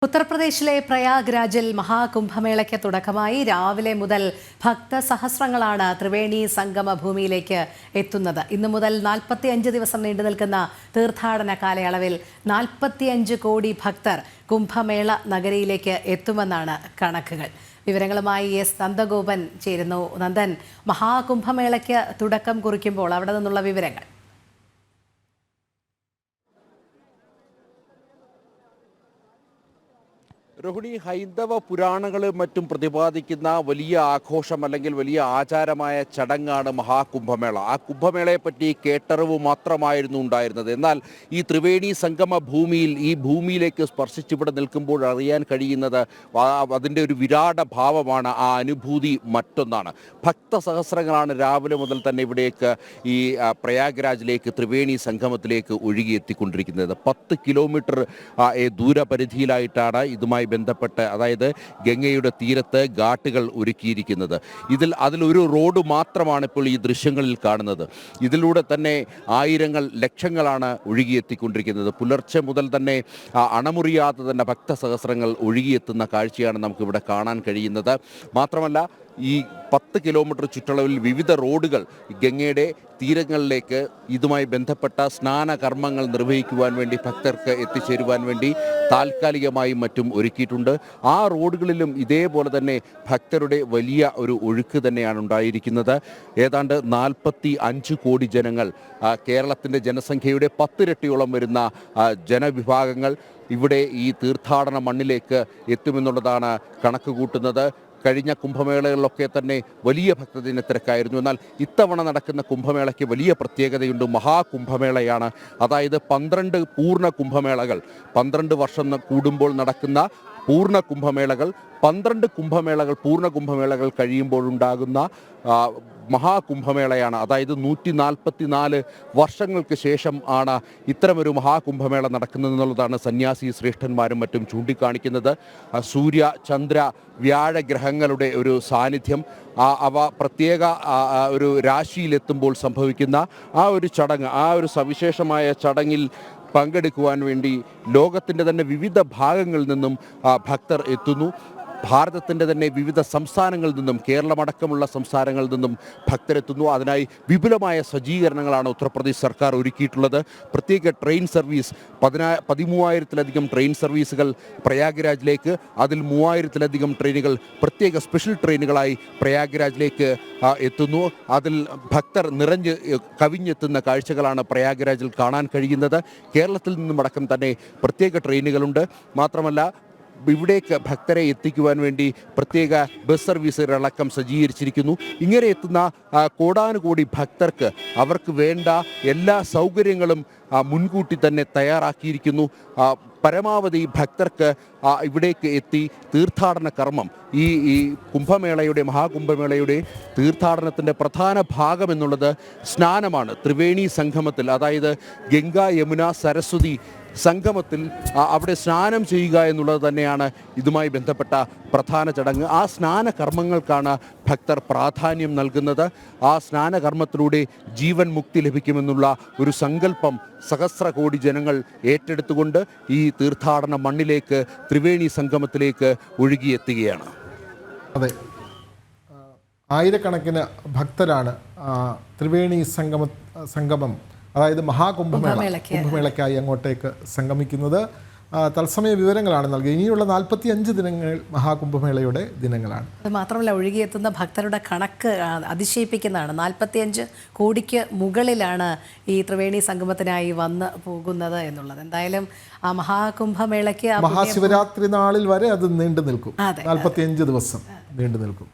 ഉത്തർപ്രദേശിലെ പ്രയാഗ്രാജിൽ മഹാകുംഭമേളയ്ക്ക് തുടക്കമായി രാവിലെ മുതൽ ഭക്തസഹസ്രങ്ങളാണ് ത്രിവേണി സംഗമ ഭൂമിയിലേക്ക് എത്തുന്നത്. ഇന്നു മുതൽ 45 ദിവസം നീണ്ടു നിൽക്കുന്ന തീർത്ഥാടന കാലയളവിൽ 45 കോടി ഭക്തർ കുംഭമേള നഗരിയിലേക്ക് എത്തുമെന്നാണ് കണക്കുകൾ. വിവരങ്ങളുമായി എസ് നന്ദഗോപൻ ചേരുന്നു. നന്ദൻ, മഹാകുംഭമേളയ്ക്ക് തുടക്കം കുറിക്കുമ്പോൾ അവിടെ നിന്നുള്ള വിവരങ്ങൾ. രോഹിണി, ഹൈന്ദവ പുരാണങ്ങളും മറ്റും പ്രതിപാദിക്കുന്ന വലിയ ആഘോഷം അല്ലെങ്കിൽ വലിയ ആചാരമായ ചടങ്ങാണ് മഹാകുംഭമേള. ആ കുംഭമേളയെ പറ്റി കേട്ടറിവ് മാത്രമായിരുന്നു ഉണ്ടായിരുന്നത്. എന്നാൽ ഈ ത്രിവേണി സംഗമ ഭൂമിയിൽ ഈ ഭൂമിയിലേക്ക് സ്പർശിച്ചിവിടെ നിൽക്കുമ്പോൾ അറിയാൻ കഴിയുന്നത് അതിൻ്റെ ഒരു വിരാട ഭാവമാണ്. ആ അനുഭൂതി മറ്റൊന്നാണ്. ഭക്തസഹസ്രങ്ങളാണ് രാവിലെ മുതൽ തന്നെ ഇവിടേക്ക് ഈ പ്രയാഗ്രാജിലേക്ക് ത്രിവേണി സംഗമത്തിലേക്ക് ഒഴുകിയെത്തിക്കൊണ്ടിരിക്കുന്നത്. 10 കിലോമീറ്റർ ദൂരപരിധിയിലായിട്ടാണ് ഇതുമായി ബന്ധപ്പെട്ട്, അതായത് ഗംഗയുടെ തീരത്ത് ഘാട്ടുകൾ ഒരുക്കിയിരിക്കുന്നത്. അതിലൊരു റോഡ് മാത്രമാണ് ഇപ്പോൾ ഈ ദൃശ്യങ്ങളിൽ കാണുന്നത്. ഇതിലൂടെ തന്നെ ആയിരങ്ങൾ ലക്ഷങ്ങളാണ് ഒഴുകിയെത്തിക്കൊണ്ടിരിക്കുന്നത്. പുലർച്ചെ മുതൽ തന്നെ അണമുറിയാതെ തന്നെ ഭക്തസഹസ്രങ്ങൾ ഒഴുകിയെത്തുന്ന കാഴ്ചയാണ് നമുക്കിവിടെ കാണാൻ കഴിയുന്നത്. മാത്രമല്ല, ഈ 10 കിലോമീറ്റർ ചുറ്റളവിൽ വിവിധ റോഡുകൾ ഗംഗയുടെ തീരങ്ങളിലേക്ക് ഇതുമായി ബന്ധപ്പെട്ട സ്നാന കർമ്മങ്ങൾ നിർവഹിക്കുവാൻ വേണ്ടി ഭക്തർക്ക് എത്തിച്ചേരുവാൻ വേണ്ടി താൽക്കാലികമായും മറ്റും ഒരുക്കിയിട്ടുണ്ട്. ആ റോഡുകളിലും ഇതേപോലെ തന്നെ ഭക്തരുടെ വലിയ ഒരു ഒഴുക്ക് തന്നെയാണ് ഉണ്ടായിരിക്കുന്നത്. ഏതാണ്ട് 45 കോടി ജനങ്ങൾ, കേരളത്തിൻ്റെ ജനസംഖ്യയുടെ 10 ഇരട്ടിയോളം വരുന്ന ജനവിഭാഗങ്ങൾ ഇവിടെ ഈ തീർത്ഥാടന മണ്ണിലേക്ക് എത്തുമെന്നുള്ളതാണ് കണക്ക് കൂട്ടുന്നത്. കഴിഞ്ഞ കുംഭമേളകളിലൊക്കെ തന്നെ വലിയ ഭക്തജന തിരക്കായിരുന്നു. എന്നാൽ ഇത്തവണ നടക്കുന്ന കുംഭമേളയ്ക്ക് വലിയ പ്രത്യേകതയുണ്ട്. മഹാകുംഭമേളയാണ്. അതായത് 12 പൂർണ്ണ കുംഭമേളകൾ, 12 വർഷം കൂടുമ്പോൾ നടക്കുന്ന പൂർണ്ണ കുംഭമേളകൾ, 12 കുംഭമേളകൾ പൂർണ്ണ കുംഭമേളകൾ കഴിയുമ്പോഴുണ്ടാകുന്ന മഹാകുംഭമേളയാണ്. അതായത് 144 വർഷങ്ങൾക്ക് ശേഷം ആണ് ഇത്തരമൊരു മഹാകുംഭമേള നടക്കുന്നതെന്നുള്ളതാണ് സന്യാസി ശ്രേഷ്ഠന്മാരും മറ്റും ചൂണ്ടിക്കാണിക്കുന്നത്. സൂര്യ, ചന്ദ്ര, വ്യാഴഗ്രഹങ്ങളുടെ ഒരു സാന്നിധ്യം, അവ പ്രത്യേക ഒരു രാശിയിലെത്തുമ്പോൾ സംഭവിക്കുന്ന ആ ഒരു ചടങ്ങ്, ആ ഒരു സവിശേഷമായ ചടങ്ങിൽ പങ്കെടുക്കുവാൻ വേണ്ടി ലോകത്തിൻ്റെ തന്നെ വിവിധ ഭാഗങ്ങളിൽ നിന്നും ഭക്തർ എത്തുന്നു. ഭാരതത്തിൻ്റെ തന്നെ വിവിധ സംസ്ഥാനങ്ങളിൽ നിന്നും, കേരളമടക്കമുള്ള സംസ്ഥാനങ്ങളിൽ നിന്നും ഭക്തരെത്തുന്നു. അതിനായി വിപുലമായ സജ്ജീകരണങ്ങളാണ് ഉത്തർപ്രദേശ് സർക്കാർ ഒരുക്കിയിട്ടുള്ളത്. പ്രത്യേക ട്രെയിൻ സർവീസ്, 13,000-ലധികം ട്രെയിൻ സർവീസുകൾ പ്രയാഗ്രാജിലേക്ക്, അതിൽ 3,000-ലധികം ട്രെയിനുകൾ പ്രത്യേക സ്പെഷ്യൽ ട്രെയിനുകളായി പ്രയാഗ്രാജിലേക്ക് എത്തുന്നു. അതിൽ ഭക്തർ കവിഞ്ഞെത്തുന്ന കാഴ്ചകളാണ് പ്രയാഗ്രാജിൽ കാണാൻ കഴിയുന്നത്. കേരളത്തിൽ നിന്നുമടക്കം തന്നെ പ്രത്യേക ട്രെയിനുകളുണ്ട്. മാത്രമല്ല, ഇവിടേക്ക് ഭക്തരെ എത്തിക്കുവാൻ വേണ്ടി പ്രത്യേക ബസ് സർവീസുകളടക്കം സജ്ജീകരിച്ചിരിക്കുന്നു. ഇങ്ങനെ എത്തുന്ന കോടാനുകോടി ഭക്തർക്ക് അവർക്ക് വേണ്ട എല്ലാ സൗകര്യങ്ങളും മുൻകൂട്ടി തന്നെ തയ്യാറാക്കിയിരിക്കുന്നു. പരമാവധി ഭക്തർക്ക് ഇവിടേക്ക് എത്തി തീർത്ഥാടന കർമ്മം, ഈ കുംഭമേളയുടെ, മഹാകുംഭമേളയുടെ തീർത്ഥാടനത്തിൻ്റെ പ്രധാന ഭാഗം എന്നുള്ളത് സ്നാനമാണ്. ത്രിവേണി സംഗമത്തിൽ, അതായത് ഗംഗ, യമുന, സരസ്വതി സംഗമത്തിൽ അവിടെ സ്നാനം ചെയ്യുക എന്നുള്ളത് തന്നെയാണ് ഇതുമായി ബന്ധപ്പെട്ട പ്രധാന ചടങ്ങ്. ആ സ്നാന കർമ്മങ്ങൾക്കാണ് ഭക്തർ പ്രാധാന്യം നൽകുന്നത്. ആ സ്നാനകർമ്മത്തിലൂടെ ജീവൻ മുക്തി ലഭിക്കുമെന്നുള്ള ഒരു സങ്കല്പം സഹസ്ര കോടി ജനങ്ങൾ ഏറ്റെടുത്തുകൊണ്ട് ഈ തീർത്ഥാടന മണ്ണിലേക്ക്, ത്രിവേണി സംഗമത്തിലേക്ക് ഒഴുകിയെത്തുകയാണ്. അതെ, ആയിരക്കണക്കിന് ഭക്തരാണ് ത്രിവേണി സംഗമം, അതായത് കുംഭമേളയ്ക്കായി അങ്ങോട്ടേക്ക് സംഗമിക്കുന്നത്. തത്സമയ വിവരങ്ങളാണ് നൽകിയത്. ഇനിയുള്ള 45 ദിനങ്ങൾ മഹാകുംഭമേളയുടെ ദിനങ്ങളാണ്. അത് മാത്രമല്ല, ഒഴുകിയെത്തുന്ന ഭക്തരുടെ കണക്ക് അതിശയിപ്പിക്കുന്നതാണ്. 45 കോടിക്ക് മുകളിലാണ് ഈ ത്രിവേണി സംഗമത്തിനായി വന്ന് പോകുന്നത് എന്നുള്ളത്. എന്തായാലും ആ മഹാകുംഭമേളയ്ക്ക് മഹാശിവരാത്രി നാളിൽ വരെ അത് നീണ്ടു നിൽക്കും. 45 ദിവസം നീണ്ടു നിൽക്കും.